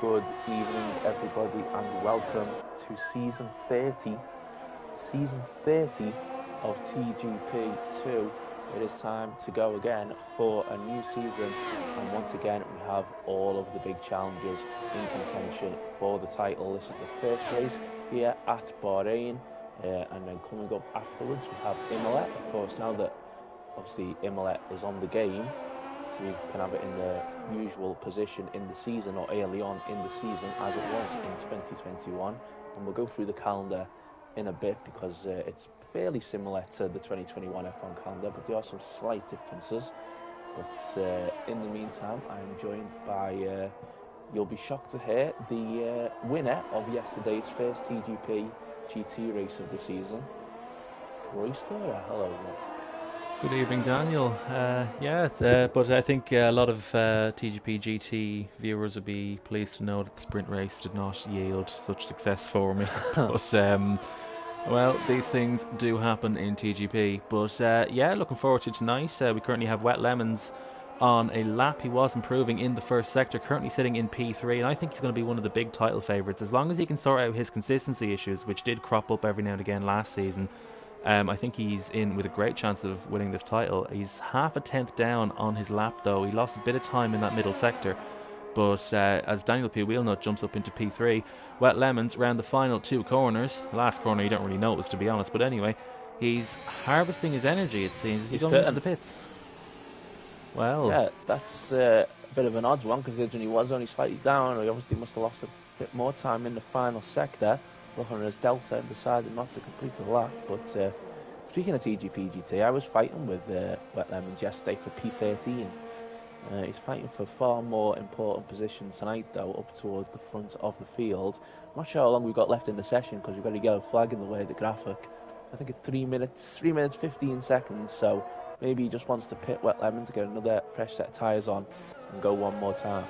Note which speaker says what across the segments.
Speaker 1: Good evening, everybody, and welcome to season 30 of TGP2. It is time to go again for a new season, and once again, we have all of the big challengers in contention for the title. This is the first race here at Bahrain, and then coming up afterwards, we have Imola. Of course, now that obviously Imola is on the game, we can have it in the usual position in the season or early on in the season as it was in 2021, and we'll go through the calendar in a bit because it's fairly similar to the 2021 F1 calendar, but there are some slight differences. But in the meantime, I am joined by, you'll be shocked to hear, the winner of yesterday's first TGP GT race of the season, Roy Scorer. Hello, Roy.
Speaker 2: Good evening, Daniel. But I think a lot of TGP GT viewers would be pleased to know that the sprint race did not yield such success for me. Well, these things do happen in TGP. But looking forward to tonight. We currently have Wet Lemons on a lap. He was improving in the first sector, currently sitting in P3, and I think he's going to be one of the big title favourites as long as he can sort out his consistency issues, which did crop up every now and again last season. I think he's in with a great chance of winning this title. He's half a tenth down on his lap, though. He lost a bit of time in that middle sector. But as Daniel P. Wheelnut jumps up into P3, Wet Lemons round the final two corners. The last corner you don't really notice, to be honest. But anyway, he's harvesting his energy, it seems, as he's going into the pits. Well,
Speaker 1: yeah, that's a bit of an odd one considering he was only slightly down. He obviously must have lost a bit more time in the final sector, looking at his delta, and decided not to complete the lap. But speaking of TGP GT, I was fighting with Wet Lemons yesterday for P13. He's fighting for far more important positions tonight, though, up towards the front of the field. I'm not sure how long we've got left in the session because we've got a yellow flag in the way of the graphic. I think it's 3 minutes 15 seconds, so maybe he just wants to pit Wet Lemon to get another fresh set of tyres on and go one more time.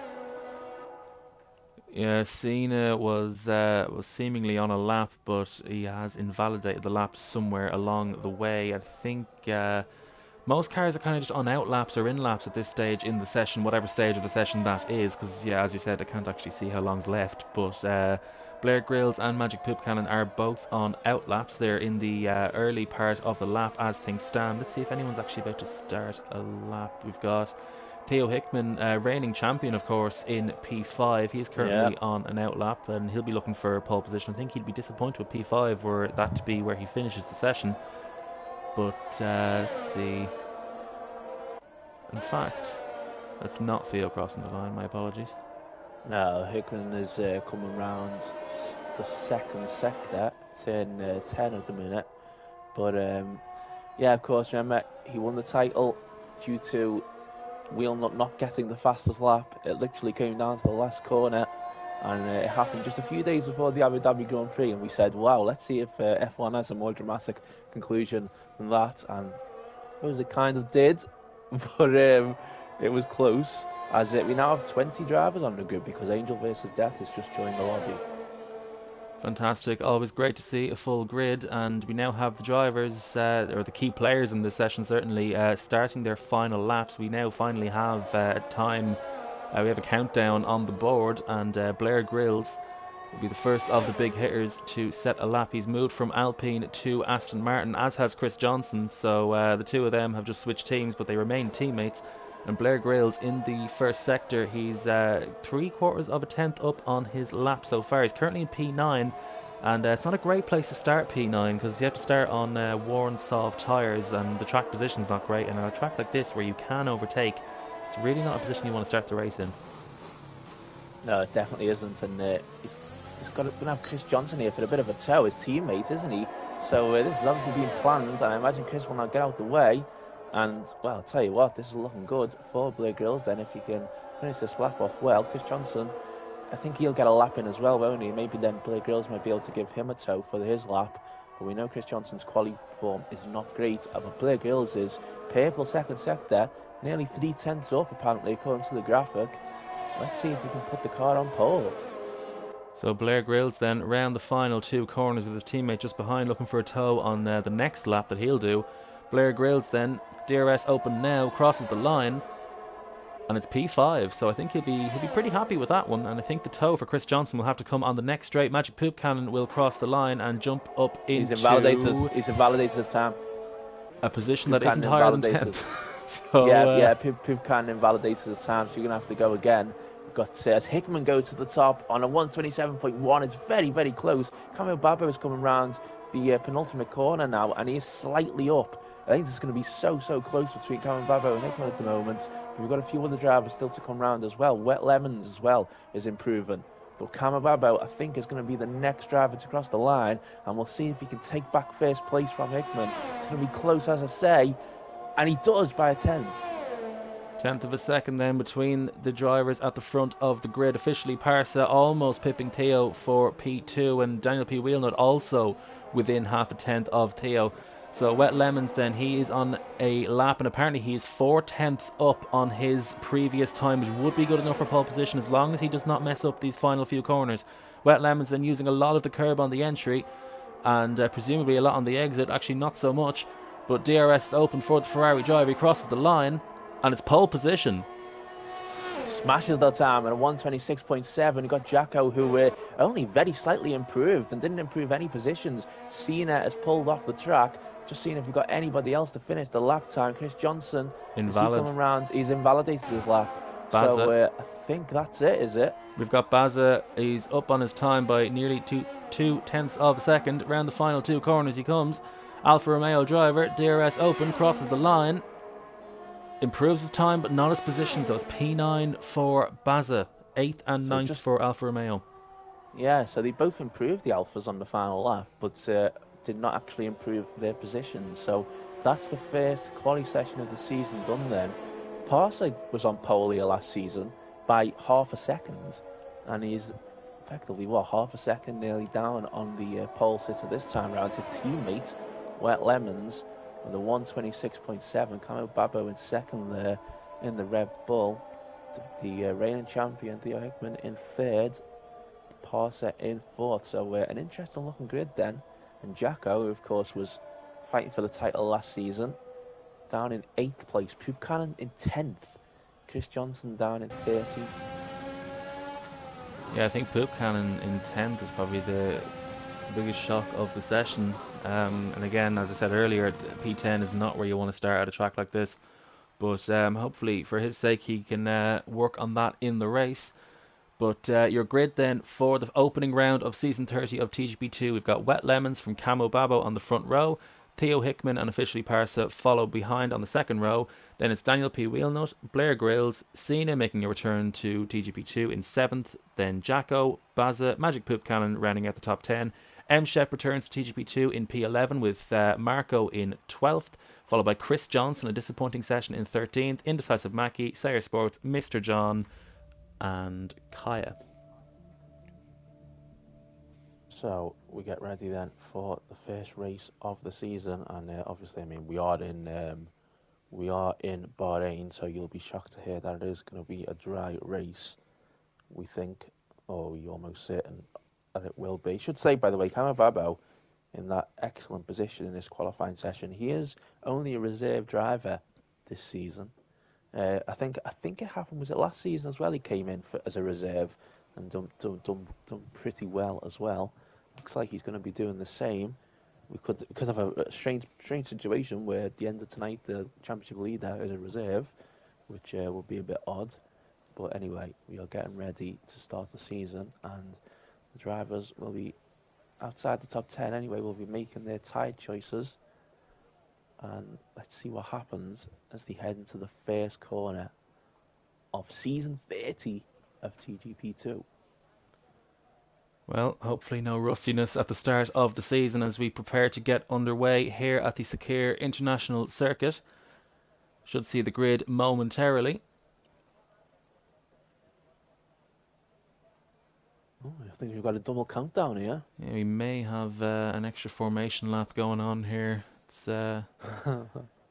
Speaker 2: yeah, Cena was seemingly on a lap, but he has invalidated the lap somewhere along the way. I think most cars are kind of just on out laps or in laps at this stage in the session, whatever stage of the session that is, because, yeah, as you said, I can't actually see how long's left. But Blair Grills and Magic Poop Cannon are both on out laps. They're in the early part of the lap as things stand. Let's see if anyone's actually about to start a lap. We've got Theo Hickman, reigning champion, of course, in P5. He's currently on an out lap, and he'll be looking for pole position. I think he'd be disappointed with P5 were that to be where he finishes the session. But let's see. In fact, that's not Theo crossing the line. My apologies.
Speaker 1: No, Hickman is coming round the second sector, turn 10 at the minute. But yeah, of course, remember, he won the title due to Wheelnut not getting the fastest lap. It literally came down to the last corner, and it happened just a few days before the Abu Dhabi Grand Prix, and we said, wow, let's see if F1 has a more dramatic conclusion than that, and it kind of did, but it was close, as we now have 20 drivers on the grid because Angel versus Death has just joined the lobby.
Speaker 2: Fantastic. Always great to see a full grid, and we now have the drivers, or the key players in this session certainly, starting their final laps. We now finally have time. We have a countdown on the board, and Blair Grills will be the first of the big hitters to set a lap. He's moved from Alpine to Aston Martin, as has Chris Johnson, so the two of them have just switched teams, but they remain teammates. And Blair Grills in the first sector, he's 3/4 of a tenth up on his lap so far. He's currently in P9, and it's not a great place to start P9 because you have to start on worn soft tyres, and the track position's not great. And on a track like this where you can overtake, it's really not a position you want to start the race in.
Speaker 1: No, it definitely isn't, and he's going to have Chris Johnson here for a bit of a tow, his teammate, isn't he? So this is obviously being planned, and I imagine Chris will now get out the way. And, well, I'll tell you what, this is looking good for Blair Grills then, if he can finish this lap off well. Chris Johnson, I think he'll get a lap in as well, won't he? Maybe then Blair Grills might be able to give him a tow for his lap. But we know Chris Johnson's quali form is not great. But Blair Grills is purple second sector, nearly 3/10 up, apparently, according to the graphic. Let's see if we can put the car on pole.
Speaker 2: So Blair Grills then round the final two corners with his teammate just behind, looking for a tow on the next lap that he'll do. Blair Grills then, DRS open now, crosses the line. and it's P5. So I think he'll be pretty happy with that one. And I think the toe for Chris Johnson will have to come on the next straight. Magic Poop Cannon will cross the line and jump up
Speaker 1: He's invalidated.
Speaker 2: into
Speaker 1: He's invalidated his time.
Speaker 2: a position
Speaker 1: Poop
Speaker 2: that isn't
Speaker 1: Cannon
Speaker 2: higher than
Speaker 1: invalidated.
Speaker 2: 10th. so
Speaker 1: Yeah, Poop Cannon invalidated his time, so you're gonna have to go again. We've got as Hickman go to the top on a 127.1. It's very, very close. Camille Babo is coming round the penultimate corner now, and he is slightly up. I think it's going to be so close between Cameron Babo and Hickman at the moment. We've got a few other drivers still to come round as well. Wet Lemons as well is improving. But Cameron Babo, I think, is going to be the next driver to cross the line, and we'll see if he can take back first place from Hickman. It's going to be close, as I say, and he does by a tenth.
Speaker 2: Tenth of a second then between the drivers at the front of the grid. Officially, Parsa almost pipping Theo for P2, and Daniel P. Wheelnut also within half a tenth of Theo. So Wet Lemons then, he is on a lap, and apparently he is 4 tenths up on his previous time, which would be good enough for pole position as long as he does not mess up these final few corners. Wet Lemons then using a lot of the curb on the entry, and presumably a lot on the exit, actually not so much. But DRS is open for the Ferrari driver. He crosses the line, and it's pole position.
Speaker 1: Smashes that time at a 126.7. You got Jacko, who only very slightly improved and didn't improve any positions. Cena has pulled off the track. Just seeing if we've got anybody else to finish the lap time. Chris Johnson, is he
Speaker 2: Invalid.
Speaker 1: coming round? He's invalidated his lap.
Speaker 2: Baza.
Speaker 1: So I think that's it, is it?
Speaker 2: We've got Baza. He's up on his time by nearly two tenths of a second. Around the final two corners he comes. Alfa Romeo driver, DRS open, crosses the line. Improves his time, but not his position. So it's P9 for Baza. 8th and
Speaker 1: So
Speaker 2: ninth
Speaker 1: just
Speaker 2: for Alfa Romeo.
Speaker 1: Yeah, so they both improved the Alphas on the final lap, but did not actually improve their positions. So that's the first quali session of the season done then. Parsec was on pole here last season by half a second, and he's effectively, half a second nearly down on the pole sitter this time round. His teammate, Wet Lemons, with a 126.7. Camo Babo in second there in the Red Bull. The reigning champion, Theo Hickman, in third. Parser in fourth. So an interesting looking grid then. And Jacko, who of course was fighting for the title last season, down in 8th place. Poop Cannon in 10th. Chris Johnson down in 13th.
Speaker 2: Yeah, I think Poop Cannon in 10th is probably the biggest shock of the session. And again, as I said earlier, P10 is not where you want to start at a track like this. But hopefully, for his sake, he can work on that in the race. But your grid then for the opening round of season 30 of TGP2, we've got Wet Lemons from Camo Babo on the front row, Theo Hickman and officially Parsa follow behind on the second row. Then it's Daniel P. Wheelnut, Blair Grills, Cena making a return to TGP2 in 7th, then Jacko, Baza, Magic Poop Cannon rounding out the top 10. M. Shep returns to TGP2 in P11 with Marco in 12th, followed by Chris Johnson, a disappointing session in 13th, Indecisive Mackie, Sayer Sports, Mr. John, and Kaya.
Speaker 1: So we get ready then for the first race of the season, and obviously, I mean, we are in Bahrain, so you'll be shocked to hear that it is going to be a dry race. We think, or we almost certain that it will be. Should say, by the way, Kamababo in that excellent position in this qualifying session. He is only a reserve driver this season. I think it happened. Was it last season as well? He came in as a reserve and done pretty well as well. Looks like he's going to be doing the same. We could have a strange situation where at the end of tonight the championship leader is a reserve, which will be a bit odd. But anyway, we are getting ready to start the season, and the drivers will be outside the top 10 anyway. Will be making their tyre choices, and let's see what happens as they head into the first corner of season 30 of TGP2.
Speaker 2: Well, hopefully no rustiness at the start of the season as we prepare to get underway here at the Sakir International Circuit. Should see the grid momentarily.
Speaker 1: Oh, I think we've got a double countdown here.
Speaker 2: Yeah, we may have an extra formation lap going on here. It's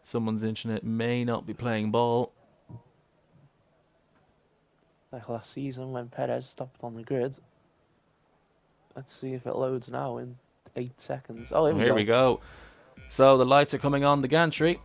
Speaker 2: someone's internet may not be playing ball.
Speaker 1: Like last season when Perez stopped on the grid. Let's see if it loads now in 8 seconds. Oh, here
Speaker 2: Well,
Speaker 1: we
Speaker 2: here we
Speaker 1: go.
Speaker 2: go. So the lights are coming on the gantry.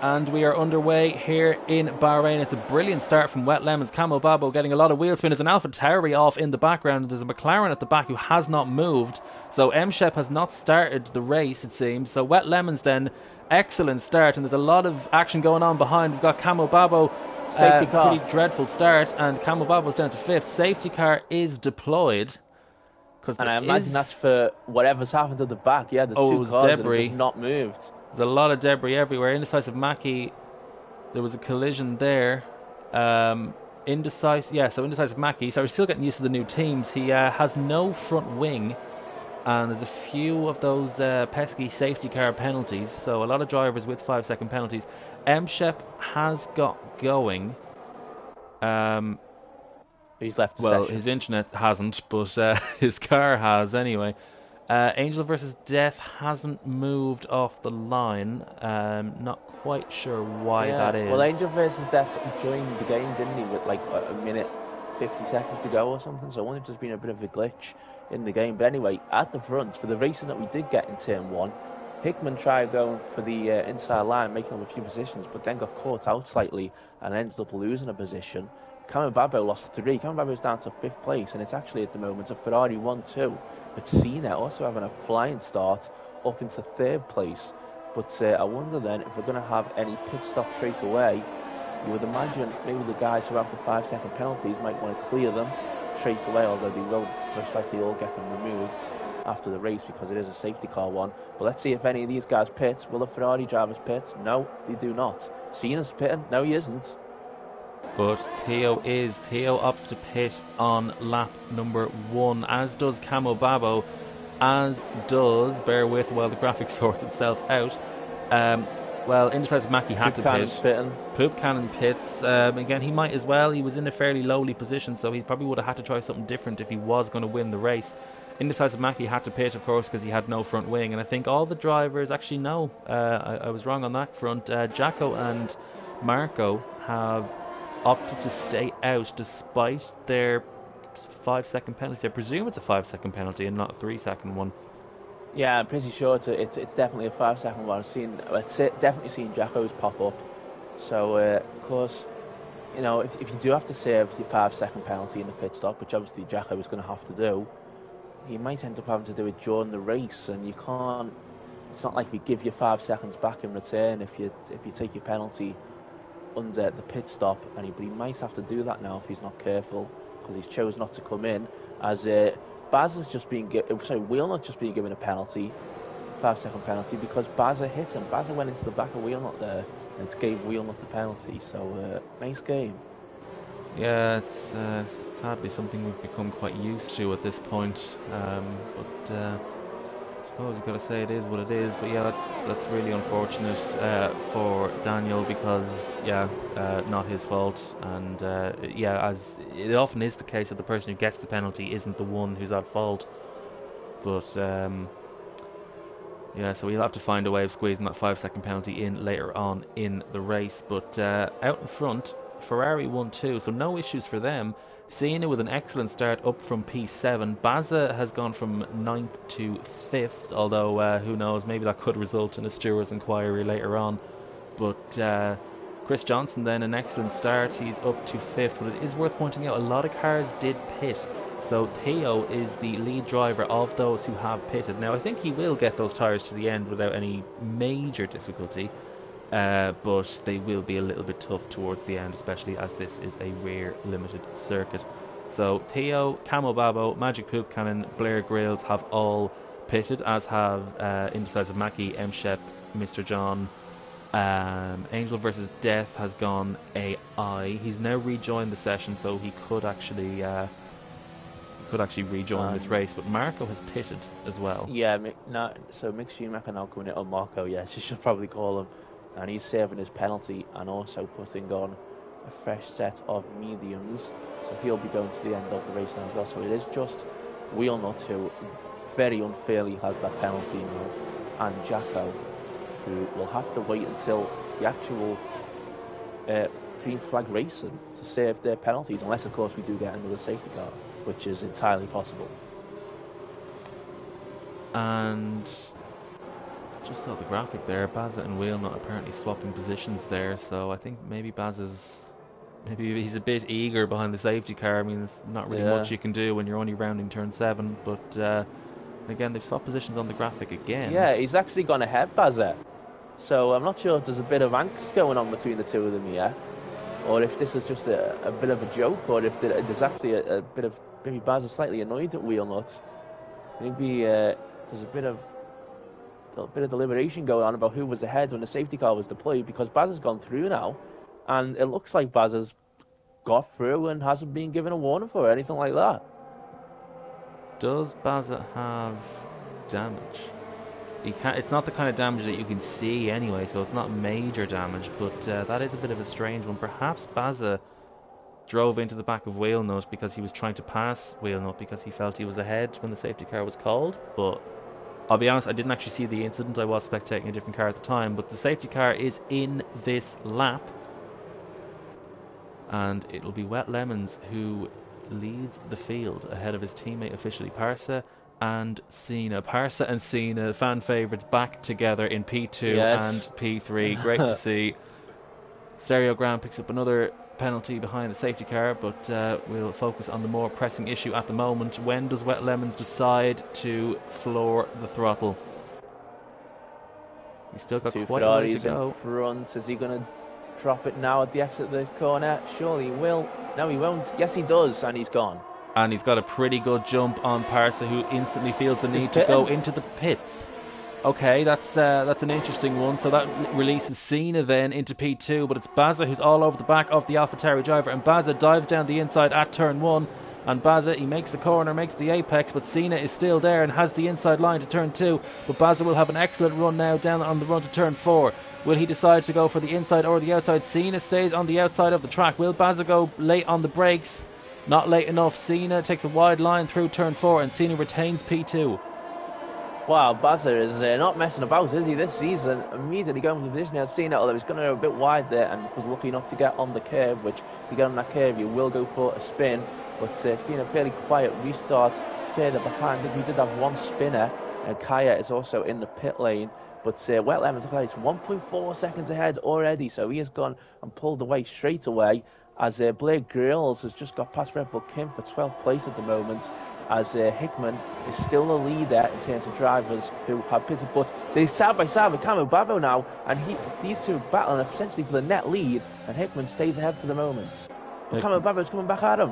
Speaker 2: And we are underway here in Bahrain. It's a brilliant start from Wet Lemons. Camo Babo getting a lot of wheel spin. There's an Alpha Tauri off in the background. There's a McLaren at the back who has not moved. So M-Shep has not started the race, it seems. So Wet Lemons then, excellent start. And there's a lot of action going on behind. We've got Camo Babo,
Speaker 1: Safety car.
Speaker 2: pretty dreadful start. And Camo Babo's down to 5th. Safety car is deployed. Because
Speaker 1: And
Speaker 2: there
Speaker 1: I imagine
Speaker 2: is...
Speaker 1: that's for whatever's happened to the back. Yeah, there's
Speaker 2: Oh, it
Speaker 1: two
Speaker 2: was
Speaker 1: cars that have
Speaker 2: debris.
Speaker 1: just not moved.
Speaker 2: There's a lot of debris everywhere. Indecisive Mackie, there was a collision there. Indecisive Mackie. So we're still getting used to the new teams. He has no front wing, and there's a few of those pesky safety car penalties. So a lot of drivers with 5-second penalties. M-Shep has got going.
Speaker 1: He's left the
Speaker 2: Well,
Speaker 1: session.
Speaker 2: his internet hasn't, but his car has anyway. Angel versus Death hasn't moved off the line. Not quite sure why
Speaker 1: Yeah,
Speaker 2: that is.
Speaker 1: well, Angel versus Death joined the game, didn't he, with like a minute 50 seconds to go or something. So I wonder if there's been a bit of a glitch in the game. But anyway, at the front, for the racing that we did get in turn one, Hickman tried going for the inside line, making up a few positions, but then got caught out slightly and ended up losing a position. Kamababo lost 3. Kamababo's down to 5th place, and it's actually at the moment a Ferrari 1-2. But Cena also having a flying start up into 3rd place. But I wonder then if we're going to have any pit stop straight away. You would imagine maybe the guys who have the 5-second penalties might want to clear them straight away, although they will most likely all get them removed after the race because it is a safety car one. But let's see if any of these guys pit. Will the Ferrari drivers pit? No, they do not. Cena's pitting? No, he isn't.
Speaker 2: But Theo opts to pit on lap number 1, as does Camo Babo, as does, bear with while the graphic sorts itself out, Indecisive Mackie had to pit.
Speaker 1: Pitting.
Speaker 2: Poop Cannon pits. Again, he might as well. He was in a fairly lowly position, so he probably would have had to try something different if he was going to win the race. Indecisive Mackie had to pit, of course, because he had no front wing, and I think all the drivers actually know. I was wrong on that front. Jacko and Marco have opted to stay out despite their 5-second penalty. I presume it's a 5-second penalty and not a 3-second one.
Speaker 1: Yeah, I'm pretty sure it's definitely a 5-second one. I've definitely seen Jacko's pop up. So of course, you know, if you do have to serve your 5-second penalty in the pit stop, which obviously Jacko is going to have to do, he might end up having to do it during the race, and you can't. It's not like we give you 5 seconds back in return if you take your penalty under the pit stop, but he might have to do that now if he's not careful, because he's chose not to come in. As Baz is just being Wheelnut just being given a penalty, 5-second penalty, because Baza hit him. Baza went into the back of Wheelnut there, and it gave Wheelnut the penalty. So nice game.
Speaker 2: Yeah, it's sadly something we've become quite used to at this point. But I suppose I've got to say it is what it is. But yeah, that's really unfortunate for Daniel, because not his fault. And as it often is the case, that the person who gets the penalty isn't the one who's at fault. But so we'll have to find a way of squeezing that 5-second penalty in later on in the race. But out in front, Ferrari 1-2, so no issues for them. Cena with an excellent start up from P7. Baza has gone from 9th to 5th, although who knows, maybe that could result in a stewards inquiry later on. But Chris Johnson then, an excellent start, he's up to 5th, but it is worth pointing out a lot of cars did pit. So Theo is the lead driver of those who have pitted. Now I think he will get those tyres to the end without any major difficulty, but they will be a little bit tough towards the end, especially as this is a rear limited circuit. So Theo, Camo Babo, Magic Poop Cannon, Blair Grills have all pitted, as have Indecisive Mackie, M-Shep, Mr. John. Angel versus Death has gone AI. He's now rejoined the session, so he could actually rejoin this race. But Marco has pitted as well.
Speaker 1: Yeah, so Mick Schumacher now coming in on Marco. Yes, you should probably call him, and he's serving his penalty and also putting on a fresh set of mediums. So he'll be going to the end of the race now as well. So it is just Wheelnut who very unfairly has that penalty now, and Jacko, who will have to wait until the actual green flag racing to serve their penalties, unless of course we do get another safety car, which is entirely possible.
Speaker 2: And just saw the graphic there. Baza and Wheelnut apparently swapping positions there, so I think maybe maybe he's a bit eager behind the safety car. I mean, there's not really much
Speaker 1: Yeah.
Speaker 2: you can do when you're only rounding turn 7, but again, they've swapped positions on the graphic again.
Speaker 1: Yeah, he's actually gone ahead, Bazza. So I'm not sure if there's a bit of angst going on between the two of them here, or if this is just a bit of a joke, or if there's actually a bit of maybe Bazza slightly annoyed at Wheelnut. Maybe there's a bit of deliberation going on about who was ahead when the safety car was deployed, because Baz has gone through now, and it looks like Baz has got through and hasn't been given a warning for it, anything like that.
Speaker 2: Does Baza have damage? He can't, it's not the kind of damage that you can see anyway, so it's not major damage, but that is a bit of a strange one. Perhaps Baza drove into the back of Wheelnut because he was trying to pass Wheelnut because he felt he was ahead when the safety car was called, but I'll be honest, I didn't actually see the incident. I was spectating a different car at the time, but the safety car is in this lap, and it'll be Wet Lemons who leads the field ahead of his teammate officially Parsa and Cena. Parsa and Cena, fan favourites, back together in P2 and
Speaker 1: Yes.
Speaker 2: P3. Great to see. Stereogram picks up another penalty behind the safety car, but we'll focus on the more pressing issue at the moment. When does Wet Lemons decide to floor the throttle? He's still got
Speaker 1: Two
Speaker 2: quite a way to
Speaker 1: Ferraris in
Speaker 2: go.
Speaker 1: front. Is he going to drop it now at the exit of this corner? Surely he will. No, he won't. Yes, he does, and he's gone.
Speaker 2: And he's got a pretty good jump on Parsa, who instantly feels the
Speaker 1: He's
Speaker 2: need to go
Speaker 1: pitting.
Speaker 2: into the pits. Okay, that's an interesting one. So that releases Cena then into P2, but it's Baza who's all over the back of the AlphaTauri driver, and Baza dives down the inside at turn 1. And Baza, he makes the corner, makes the apex, but Cena is still there and has the inside line to turn 2. But Baza will have an excellent run now down on the run to turn 4. Will he decide to go for the inside or the outside? Cena stays on the outside of the track. Will Baza go late on the brakes? Not late enough. Cena takes a wide line through turn 4, and Cena retains P2.
Speaker 1: Wow, Bazza is not messing about, is he, this season? Immediately going for the position now, seeing it, although he's going to go a bit wide there and was lucky not to get on the curve, which if you get on that curve, you will go for a spin. But it's been a fairly quiet restart further behind. I think we did have one spinner, and Kaya is also in the pit lane. But Wet Lemons, look at that, he's 1.4 seconds ahead already, so he has gone and pulled away straight away. As Blair Grills has just got past Red Bull Kim for 12th place at the moment, as Hickman is still the leader in terms of drivers who have pitted, but they're side by side with Camo Babo now, and these two are battling essentially for the net lead, and Hickman stays ahead for the moment. But Camo Babo's coming back at him.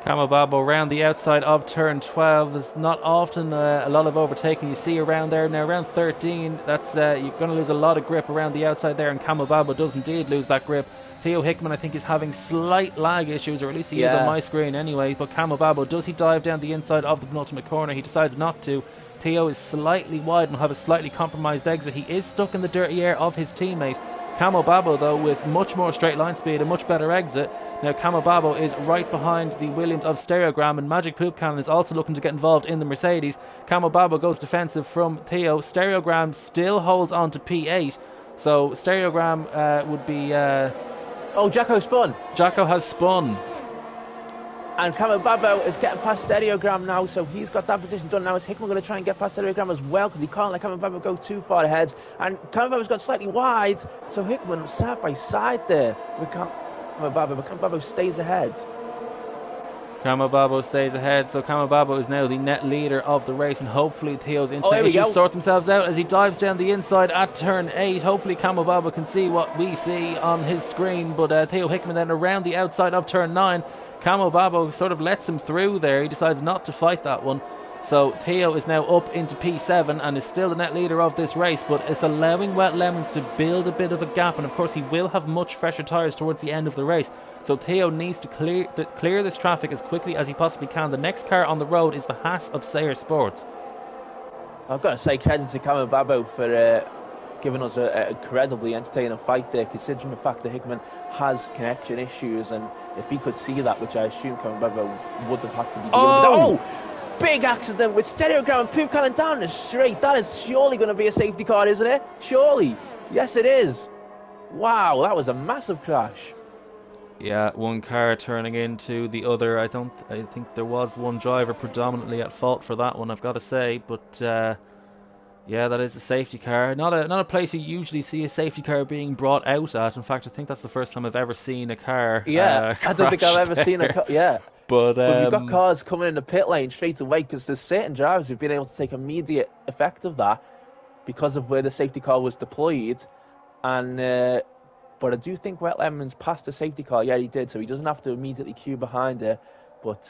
Speaker 2: Kamababo round the outside of turn 12. There's not often a lot of overtaking you see around there. Now around 13, that's you're going to lose a lot of grip around the outside there, and Kamababo does indeed lose that grip. Theo Hickman, I think, is having slight lag issues, or at least he is on my screen anyway. But Kamababo, does he dive down the inside of the penultimate corner? He decides not to. Theo is slightly wide and will have a slightly compromised exit. He is stuck in the dirty air of his teammate. Kamobabo, though, with much more straight line speed, a much better exit. Now, Kamobabo is right behind the Williams of Stereogram, and Magic Poop Cannon is also looking to get involved in the Mercedes. Kamobabo goes defensive from Theo. Stereogram still holds on to P8, so Stereogram would be...
Speaker 1: Oh, Jacko spun.
Speaker 2: Jacko has spun.
Speaker 1: And Camo Babo is getting past Stereogram now, so he's got that position done. Now is Hickman going to try and get past Stereogram as well, because he can't let Camo Babo go too far ahead. And Camo Babo's gone slightly wide, so Hickman side by side there with Camo Babo, but Camo Babo stays ahead.
Speaker 2: Kamababo stays ahead, so Kamababo is now the net leader of the race, and hopefully Theo's internet issues
Speaker 1: go.
Speaker 2: sort themselves out as he dives down the inside at turn 8. Hopefully Kamababo can see what we see on his screen, but Theo Hickman then around the outside of turn 9. Kamababo sort of lets him through there. He decides not to fight that one. So Theo is now up into P7 and is still the net leader of this race, but it's allowing Wet Lemons to build a bit of a gap, and of course he will have much fresher tyres towards the end of the race. So Theo needs to clear this traffic as quickly as he possibly can. The next car on the road is the Haas of Sayer Sports.
Speaker 1: I've got to say credit to Camo Babo for giving us a incredibly entertaining fight there, considering the fact that Hickman has connection issues, and if he could see that, which I assume Camo Babo would have had to be dealing with. Big accident with Stereogram and Poop Cannon down the straight. That is surely going to be a safety car, isn't it? Surely. Yes, it is. Wow, that was a massive crash.
Speaker 2: Yeah, one car turning into the other. I think there was one driver predominantly at fault for that one, I've got to say, but Yeah, that is a safety car. Not a place you usually see a safety car being brought out at. In fact, I think that's the first time I've ever seen a car
Speaker 1: Yeah, I don't think I've
Speaker 2: crash
Speaker 1: ever seen a
Speaker 2: there.
Speaker 1: car. Yeah,
Speaker 2: But
Speaker 1: but you've got cars coming in the pit lane straight away because there's certain drivers who've been able to take immediate effect of that because of where the safety car was deployed. And but I do think Wet Lemons passed the safety car. Yeah, he did, so he doesn't have to immediately queue behind it. But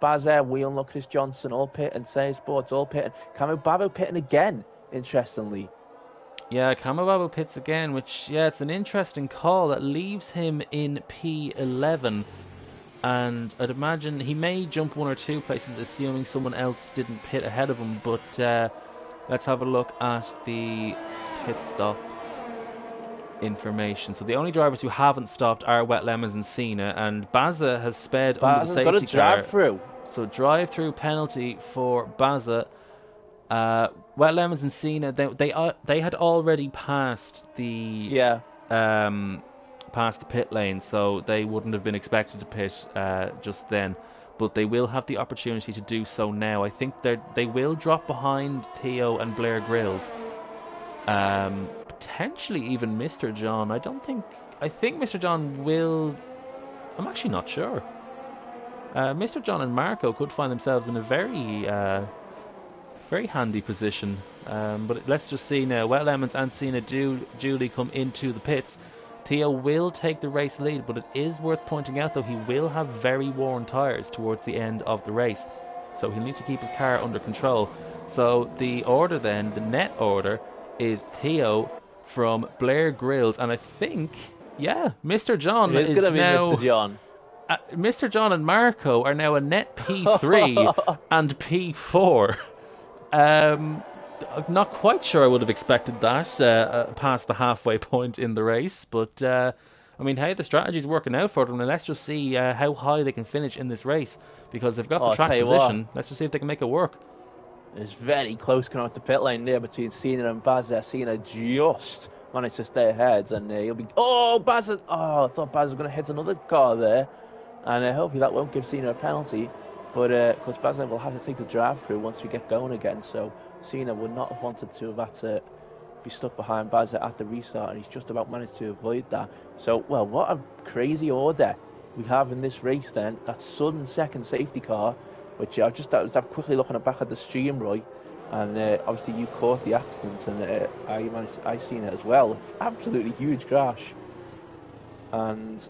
Speaker 1: Bazer, Whelan, Chris Johnson, all pitting, Say Sports, all pitting. Camo Babo pitting again, interestingly.
Speaker 2: yeah, Kamababo pits again, which yeah, it's an interesting call that leaves him in P11. And I'd imagine he may jump one or two places, assuming someone else didn't pit ahead of him. But let's have a look at the pit stop information. So the only drivers who haven't stopped are Wet Lemons and Cena, and Baza has sped under the
Speaker 1: Bazer's got a
Speaker 2: safety
Speaker 1: drive
Speaker 2: car.
Speaker 1: through.
Speaker 2: So drive-through penalty for Baza. Wet Lemons and Cena, they had already
Speaker 1: Yeah.
Speaker 2: um, passed the pit lane, so they wouldn't have been expected to pit just then. But they will have the opportunity to do so now. I think they will drop behind Theo and Blair Grills. Potentially even Mr. John. I don't think. I think Mr. John will. I'm actually not sure. Mr. John and Marco could find themselves in a very handy position. But let's just see now. Wet Lemons and Cena do duly come into the pits. Theo will take the race lead, but it is worth pointing out though he will have very worn tyres towards the end of the race. So he'll need to keep his car under control. So the order then, the net order, is Theo from Blair Grills, and I think, yeah, Mr.
Speaker 1: It
Speaker 2: John
Speaker 1: is going
Speaker 2: is
Speaker 1: to be Mr.
Speaker 2: now.
Speaker 1: John.
Speaker 2: Mr. John and Marco are now a net P3 and P4. Um, I'm not quite sure I would have expected that past the halfway point in the race, but I mean, hey, the strategy's working out for them, and let's just see how high they can finish in this race because they've got
Speaker 1: Oh,
Speaker 2: the
Speaker 1: I'll tell
Speaker 2: track
Speaker 1: you what.
Speaker 2: position. Let's just see if they can make it work.
Speaker 1: It's very close coming off the pit lane there between Cena and Bazza. Cena just managed to stay ahead, and he'll be. Oh, Bazza! Oh, I thought Bazza was going to hit another car there, and hopefully that won't give Cena a penalty. But of course, Bazza will have to take the drive through once we get going again. So Cena would not have wanted to have had to be stuck behind Bazza at the restart, and he's just about managed to avoid that. So, well, what a crazy order we have in this race then. That sudden second safety car, which I was quickly looking back at the stream, Roy, and obviously you caught the accident, and I seen it as well. Absolutely huge crash, and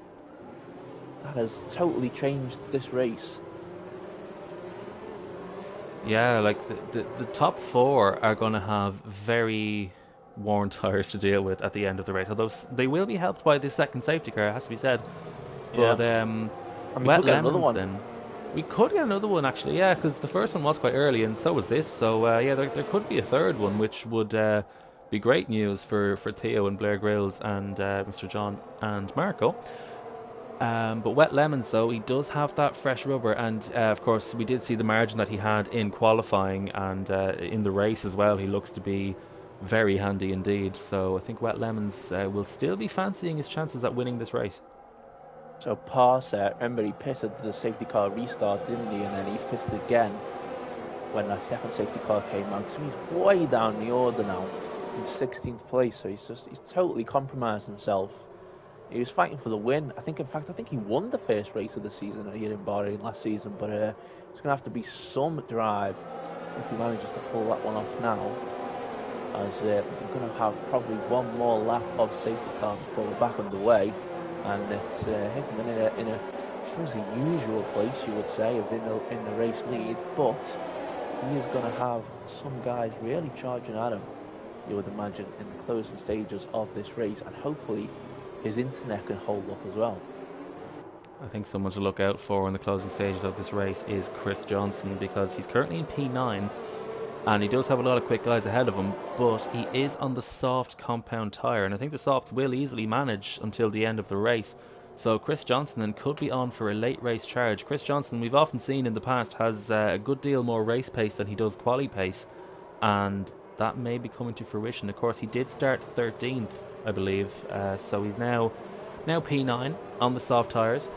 Speaker 1: that has totally changed this race.
Speaker 2: Yeah, like the top four are going to have very worn tires to deal with at the end of the race. Although they will be helped by the second safety car, it has to be said.
Speaker 1: Yeah,
Speaker 2: But
Speaker 1: and we
Speaker 2: Wet
Speaker 1: could get another
Speaker 2: Lemons
Speaker 1: one.
Speaker 2: then. We could get another one actually, yeah, because the first one was quite early, and so was this. So yeah, there could be a third one, which would be great news for Theo and Blair Grills and Mr. John and Marco. But Wet Lemons, though, he does have that fresh rubber, and of course, we did see the margin that he had in qualifying and in the race as well. He looks to be very handy indeed. So I think Wet Lemons will still be fancying his chances at winning this race.
Speaker 1: So Parser, remember he pissed at the safety car restart, didn't he? And then he's pissed again when that second safety car came out. So he's way down the order now in 16th place. So he's totally compromised himself. He was fighting for the win. In fact, I think he won the first race of the season here in Bahrain last season. But it's going to have to be some drive if he manages to pull that one off now. As we're going to have probably one more lap of safety car before we're back underway. And it's him in a I suppose the usual place you would say of in the race lead, but he is going to have some guys really charging at him, you would imagine, in the closing stages of this race, and hopefully his internet can hold up as well.
Speaker 2: I think someone to look out for in the closing stages of this race is Chris Johnson because he's currently in P9 and he does have a lot of quick guys ahead of him, but he is on the soft compound tyre, and I think the softs will easily manage until the end of the race. So Chris Johnson then could be on for a late race charge. Chris Johnson, we've often seen in the past, has a good deal more race pace than he does quali pace, and that may be coming to fruition. Of course, he did start 13th, I believe, so he's now P9 on the soft tyres.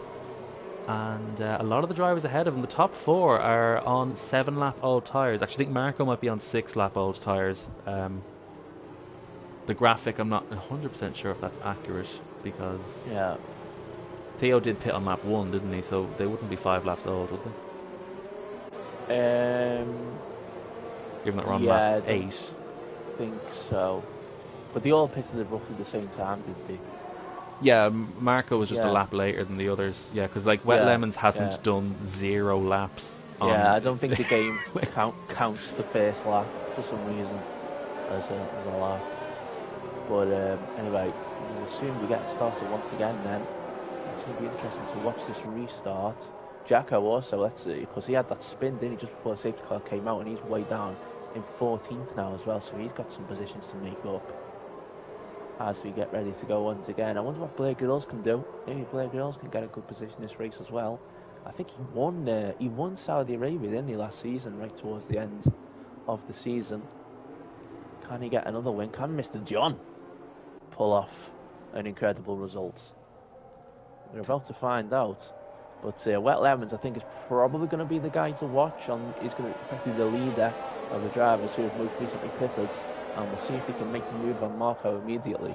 Speaker 2: And a lot of the drivers ahead of him, the top four, are on 7-lap old tyres. Actually, I think Marco might be on 6-lap old tyres. The graphic, I'm not 100% sure if that's accurate because
Speaker 1: Yeah.
Speaker 2: Theo did pit on lap 1, didn't he? So they wouldn't be 5 laps old, would they?
Speaker 1: Um.
Speaker 2: Given that we're on lap
Speaker 1: Yeah, I don't
Speaker 2: 8.
Speaker 1: think so. But they all pitted at roughly the same time, didn't they?
Speaker 2: Yeah, Marco was just a
Speaker 1: Yeah.
Speaker 2: lap later than the others. Yeah, because like Wet
Speaker 1: Yeah.
Speaker 2: Lemons
Speaker 1: Yeah.
Speaker 2: hasn't done 0 laps
Speaker 1: Yeah.
Speaker 2: on.
Speaker 1: I don't think the game counts the first lap for some reason as a lap. But anyway, we'll soon be getting started once again. Then it's going to be interesting to watch this restart. Jacko also, let's see, because he had that spin, didn't he, just before the safety car came out, and he's way down in 14th now as well, so he's got some positions to make up as we get ready to go once again. I wonder what Blair Grills can do. Maybe Blair Grills can get a good position this race as well. I think he won Saudi Arabia, didn't he, last season, right towards the end of the season. Can he get another win? Can Mr. John pull off an incredible result? We're about to find out. But Wet Lemons, I think, is probably going to be the guy to watch. He's going to be effectively the leader of the drivers who have most recently pitted. And we'll see if he can make the move on Marco immediately.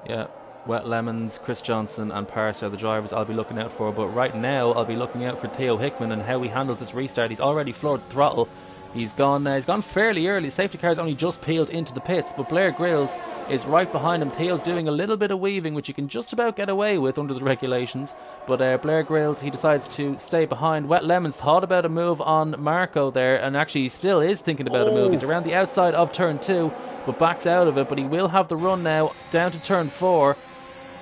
Speaker 2: Yeah, Wet Lemons, Chris Johnson, and Paris are the drivers I'll be looking out for. But right now, I'll be looking out for Theo Hickman and how he handles this restart. He's already floored the throttle. He's gone fairly early. Safety car's only just peeled into the pits, but Blair Grills is right behind him. Theo's doing a little bit of weaving, which you can just about get away with under the regulations. But Blair Grills, he decides to stay behind. Wet Lemons thought about a move on Marco there, and actually he still is thinking about a move. He's around the outside of turn 2, but backs out of it. But he will have the run now down to turn 4.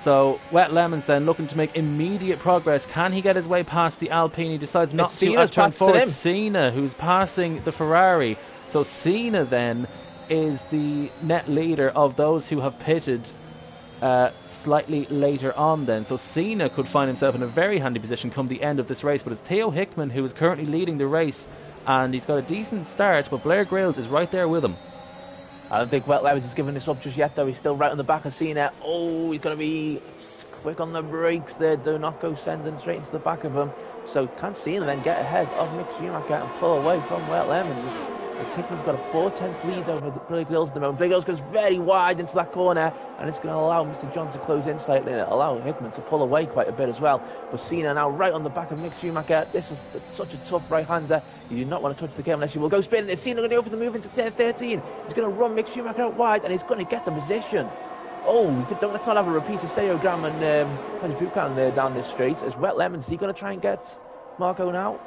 Speaker 2: So Wet Lemons then looking to make immediate progress. Can he get his way past the Alpine? He decides not to at turn 4. It's Senna who's passing the Ferrari. So Senna then is the net leader of those who have pitted slightly later on then. So Senna could find himself in a very handy position come the end of this race. But it's Theo Hickman who is currently leading the race. And he's got a decent start, but Blair Grills is right there with him.
Speaker 1: I don't think Wet Lemons is giving this up just yet, though. He's still right on the back of Cena. Oh, he's going to be quick on the brakes there. Do not go sending straight into the back of him. So can Cena then get ahead of Mick Schumacher and pull away from Wet Lemons? And Hickman's got a 4/10 lead over the Blair Grills at the moment. Blair Grills goes very wide into that corner, and it's going to allow Mr. John to close in slightly and allow Hickman to pull away quite a bit as well. But Cena now right on the back of Mick Schumacher. This is such a tough right-hander. You do not want to touch the camera unless you will go spinning. Is Cena going to go for the move into turn 13? He's going to run Mick Schumacher out wide, and he's going to get the position. Oh, let's not have a repeat of stereogram and Buchan there down this straight. As Wet Lemons, is he going to try and get Marco now?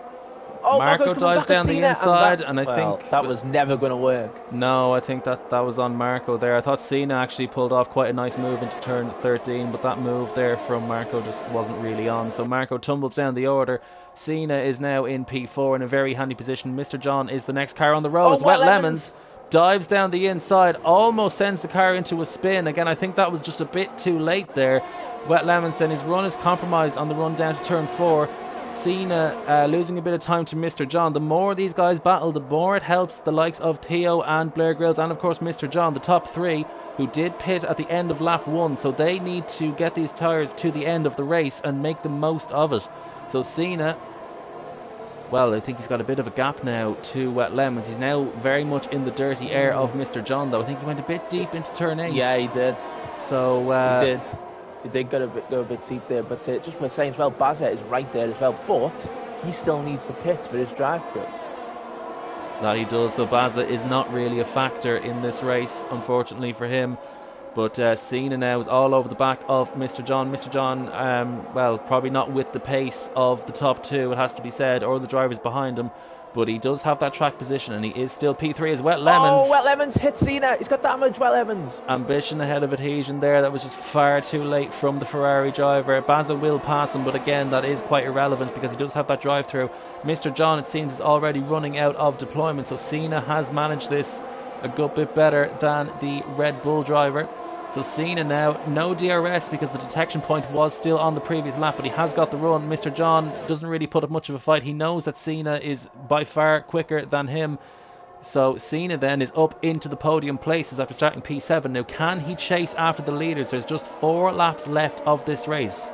Speaker 1: Oh,
Speaker 2: Marco dives down the inside, and I think
Speaker 1: that was never going to work.
Speaker 2: No, I think that was on Marco there. I thought Cena actually pulled off quite a nice move into turn 13, but that move there from Marco just wasn't really on. So Marco tumbles down the order. Cena is now in P4 in a very handy position. Mr. John is the next car on the road. As Wet Lemons dives down the inside, almost sends the car into a spin. Again, I think that was just a bit too late there. Wet Lemons, then his run is compromised on the run down to turn 4. Cena losing a bit of time to Mr. John. The more these guys battle, the more it helps the likes of Theo and Blair Grills and of course Mr. John, the top 3 who did pit at the end of lap 1. So they need to get these tyres to the end of the race and make the most of it. So Cena, well, I think he's got a bit of a gap now to Wet Lemons. He's now very much in the dirty air of Mr. John, though. I think he went a bit deep into turn 8.
Speaker 1: Yeah, he did.
Speaker 2: So
Speaker 1: he did. He did go a bit deep there, but just worth saying as well, Bazza is right there as well, but he still needs to pit for his drive-through.
Speaker 2: That he does, so Bazza is not really a factor in this race, unfortunately for him. But Cena now is all over the back of Mr. John. Mr. John, well, probably not with the pace of the top 2, it has to be said, or the drivers behind him. But he does have that track position, and he is still P3 as Wet Lemons.
Speaker 1: Oh, Wet Lemons hit Cena. He's got damage, Wet Lemons.
Speaker 2: Ambition ahead of Adhesion there. That was just far too late from the Ferrari driver. Bazza will pass him, but again, that is quite irrelevant because he does have that drive-through. Mr. John, it seems, is already running out of deployment, so Cena has managed this a good bit better than the Red Bull driver. So Cena now, no DRS because the detection point was still on the previous lap, but he has got the run. Mr. John doesn't really put up much of a fight. He knows that Cena is by far quicker than him. So Cena then is up into the podium places after starting P7. Now, can he chase after the leaders? There's just 4 laps left of this race.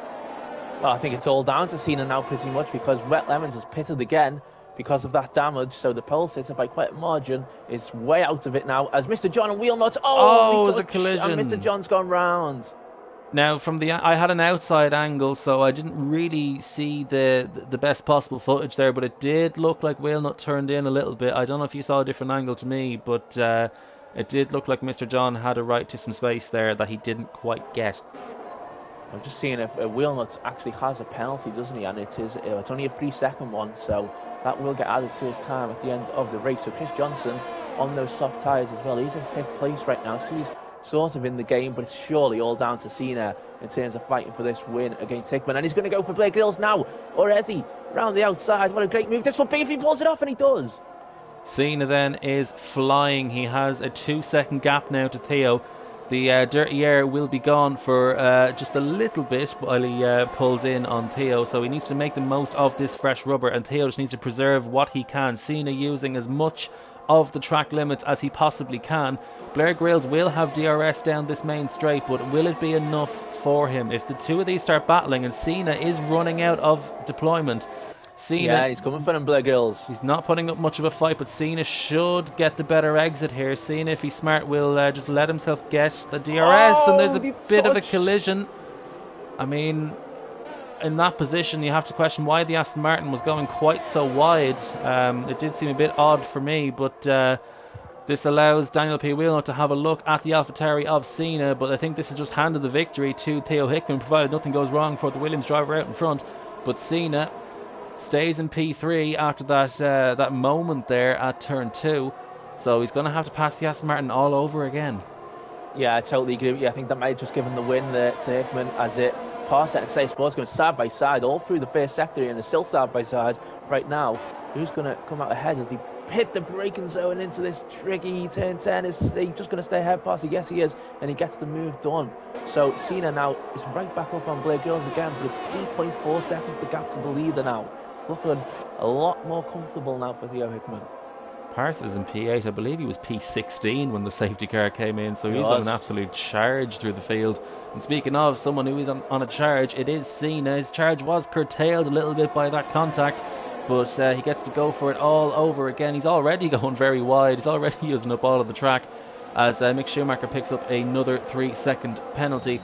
Speaker 1: Well, I think it's all down to Cena now pretty much because Wet Lemons has pitted again because of that damage. So the pole sitter by quite a margin is way out of it now as Mr. John and Wheelnut. Oh, lovely
Speaker 2: Oh, it was a
Speaker 1: touch. And Mr.
Speaker 2: collision.
Speaker 1: John's gone round.
Speaker 2: Now, I had an outside angle, so I didn't really see the best possible footage there, but it did look like Wheelnut turned in a little bit. I don't know if you saw a different angle to me, but it did look like Mr. John had a right to some space there that he didn't quite get.
Speaker 1: I'm just seeing if Wheelnut actually has a penalty, doesn't he? And it's only a 3-second one, so that will get added to his time at the end of the race. So Chris Johnson on those soft tyres as well. He's in 5th place right now, so he's sort of in the game, but it's surely all down to Cena in terms of fighting for this win against Hickman. And he's going to go for Blair Grills now, already, round the outside. What a great move this will be if he pulls it off, and he does.
Speaker 2: Cena then is flying. He has a 2-second gap now to Theo. The dirty air will be gone for just a little bit while he pulls in on Theo, so he needs to make the most of this fresh rubber, and Theo just needs to preserve what he can. Cena using as much of the track limits as he possibly can. Blair Grills will have DRS down this main straight, but will it be enough for him? If the two of these start battling and Cena is running out of deployment,
Speaker 1: Yeah, he's coming for him, Blair Grills.
Speaker 2: He's not putting up much of a fight, but Cena should get the better exit here. Cena, if he's smart, will just let himself get the DRS, and there's a bit of a collision. I mean, in that position, you have to question why the Aston Martin was going quite so wide. It did seem a bit odd for me, but this allows Daniel P. Wheelnut to have a look at the AlphaTauri of Cena, but I think this has just handed the victory to Theo Hickman, provided nothing goes wrong for the Williams driver out in front. But Cena stays in P3 after that moment there at turn 2, so he's going to have to pass the Aston Martin all over again.
Speaker 1: Yeah, I totally agree with you. I think that might have just given the win there to Hickman as it passed and Say Sports going side by side all through the first sector, and they're still side by side right now. Who's going to come out ahead as they hit the braking zone into this tricky turn 10? Is he just going to stay ahead past it? Yes, he is, and he gets the move done. So Cena now is right back up on Blair Grills again, but it's 3.4 seconds the gap to the leader now. It's looking a lot more comfortable now for Theo Hickman.
Speaker 2: Parsons in P8, I believe he was P16 when the safety car came in, so he's on an absolute charge through the field. And speaking of someone who is on a charge, it is Cena. His charge was curtailed a little bit by that contact, but he gets to go for it all over again. He's already going very wide. He's already using up all of the track as Mick Schumacher picks up another 3-second penalty.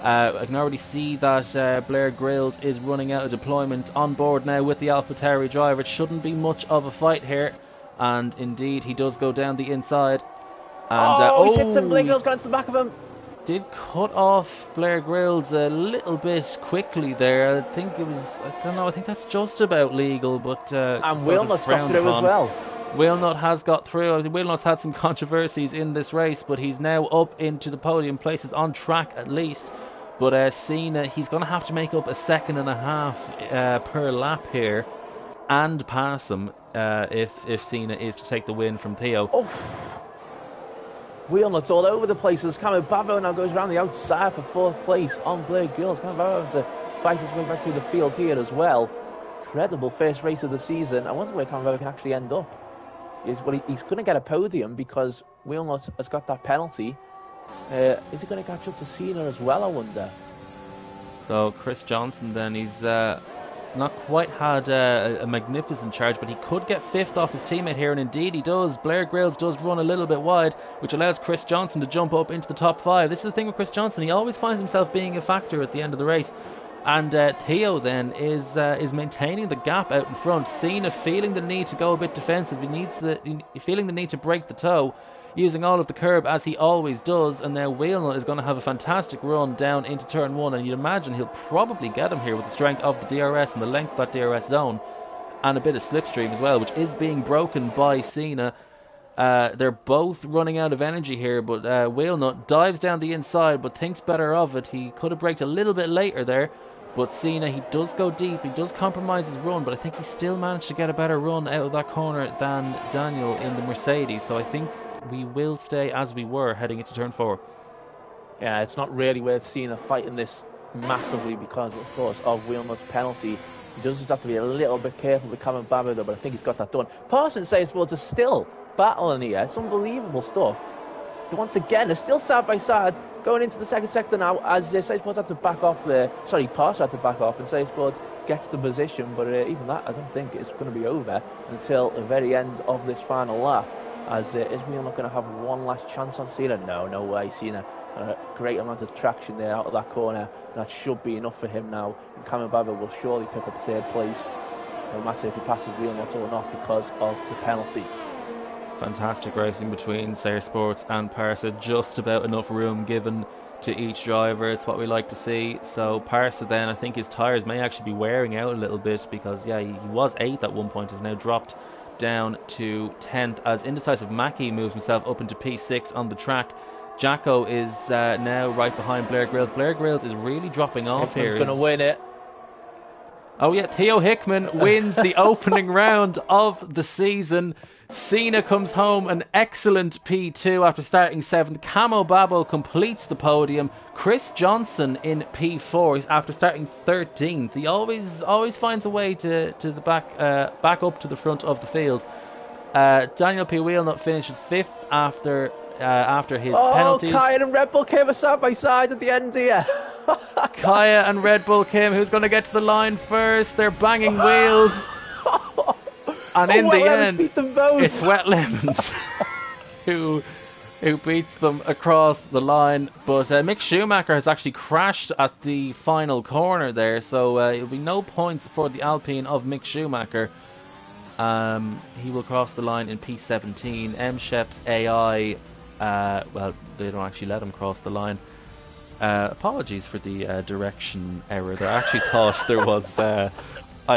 Speaker 2: I can already see that Blair Grills is running out of deployment on board now with the AlphaTauri driver. It shouldn't be much of a fight here, and indeed he does go down the inside. And
Speaker 1: he hits him. Blair Grills got into the back of him.
Speaker 2: Did cut off Blair Grills a little bit quickly there. I think it was, I don't know, I think that's just about legal, but
Speaker 1: and Wheelnut's got through as well.
Speaker 2: Wheelnut has got through. I think Wheelnut's had some controversies in this race, but he's now up into the podium places, on track at least. But Cena, he's going to have to make up a 1.5 seconds per lap here and pass him if Cena is to take the win from Theo.
Speaker 1: Wheelnut's all over the place as Cameron Bavo now goes around the outside for 4th place on Blair Grills. Cameron Bavo having to fight his way back through the field here as well. Incredible first race of the season. I wonder where Cameron Bavo can actually end up. He's going to get a podium because Wheelnut has got that penalty. Is he going to catch up to Cena as well, I wonder?
Speaker 2: So Chris Johnson then, he's not quite had a magnificent charge, but he could get 5th off his teammate here, and indeed he does. Blair Grills does run a little bit wide, which allows Chris Johnson to jump up into the top 5. This is the thing with Chris Johnson, he always finds himself being a factor at the end of the race. And Theo then is maintaining the gap out in front. Cena feeling the need to go a bit defensive. Feeling the need to break the toe, using all of the curb as he always does. And now Wheelnut is going to have a fantastic run down into turn 1, and you'd imagine he'll probably get him here with the strength of the DRS and the length of that DRS zone, and a bit of slipstream as well, which is being broken by Cena. They're both running out of energy here, but Wheelnut dives down the inside but thinks better of it. He could have braked a little bit later there, but Cena, he does go deep, he does compromise his run, but I think he still managed to get a better run out of that corner than Daniel in the Mercedes. So I think we will stay as we were heading into turn 4.
Speaker 1: Yeah, it's not really worth Cena fighting this massively because, of course, of Wheelnut's penalty. He does just have to be a little bit careful with Cameron Babo though, but I think he's got that done. Parsons says Sports is still battling here. It's unbelievable stuff. Once again, they're still side by side. Going into the second sector now, as Say Sports had to back off there. Sorry, Porsche had to back off, and Say Sports gets the position. But even that, I don't think it's going to be over until the very end of this final lap. As is we not going to have one last chance on Cena? No, no way. Cena, a great amount of traction there out of that corner, and that should be enough for him now. And Cameron Babbitt will surely pick up third place, no matter if he passes Real Nuts or not, because of the penalty.
Speaker 2: Fantastic racing between Sayre Sports and Parsa. Just about enough room given to each driver. It's what we like to see. So Parsa then, I think his tyres may actually be wearing out a little bit because, yeah, he was 8th at one point, has now dropped down to 10th as Indecisive Mackie moves himself up into P6 on the track. Jacko is now right behind Blair Grills. Blair Grills is really dropping off
Speaker 1: Hickman's
Speaker 2: here.
Speaker 1: Going to win it.
Speaker 2: Oh yeah, Theo Hickman wins the opening round of the season. Cena comes home an excellent P2 after starting 7th. Camo Babbo completes the podium. Chris Johnson in P4 after starting 13th. He always finds a way to the back up to the front of the field. Daniel P. Wheelnut finishes 5th after his penalties.
Speaker 1: Kaya and Red Bull came side by side at the end here.
Speaker 2: Kaya and Red Bull Kim, who's going to get to the line first? They're banging wheels. And in the end, it's Wet Lemons who beats them across the line. But Mick Schumacher has actually crashed at the final corner there, so it'll be no points for the Alpine of Mick Schumacher. He will cross the line in P17. M. Shep's AI, well, they don't actually let him cross the line. Apologies for the direction error there. I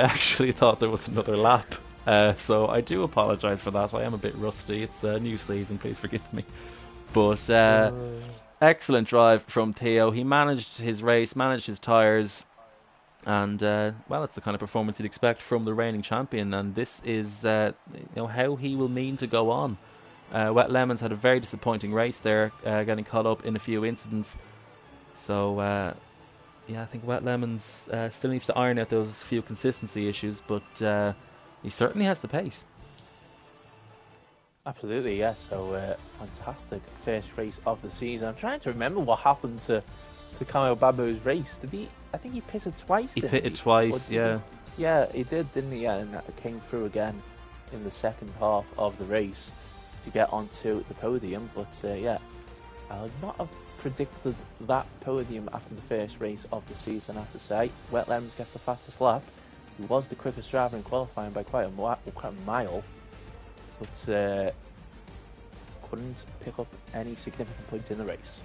Speaker 2: actually thought there was another lap. So I do apologise for that. I am a bit rusty. It's a new season, please forgive me. But excellent drive from Theo. He managed his race, managed his tyres, and well, it's the kind of performance you'd expect from the reigning champion. And this is how he will mean to go on. Wet Lemons had a very disappointing race there, getting caught up in a few incidents. So yeah, I think Wet Lemons still needs to iron out those few consistency issues, but he certainly has the pace.
Speaker 1: Absolutely, yes. So fantastic first race of the season. I'm trying to remember what happened to Camo Babbo's race. Did he? I think he pitted twice.
Speaker 2: He pitted twice, yeah.
Speaker 1: Yeah, he did, didn't he? Yeah, and came through again in the second half of the race to get onto the podium. But yeah, I would not have predicted that podium after the first race of the season, I have to say. Wet Lemons gets the fastest lap. He was the quickest driver in qualifying by quite a mile, but couldn't pick up any significant points in the race.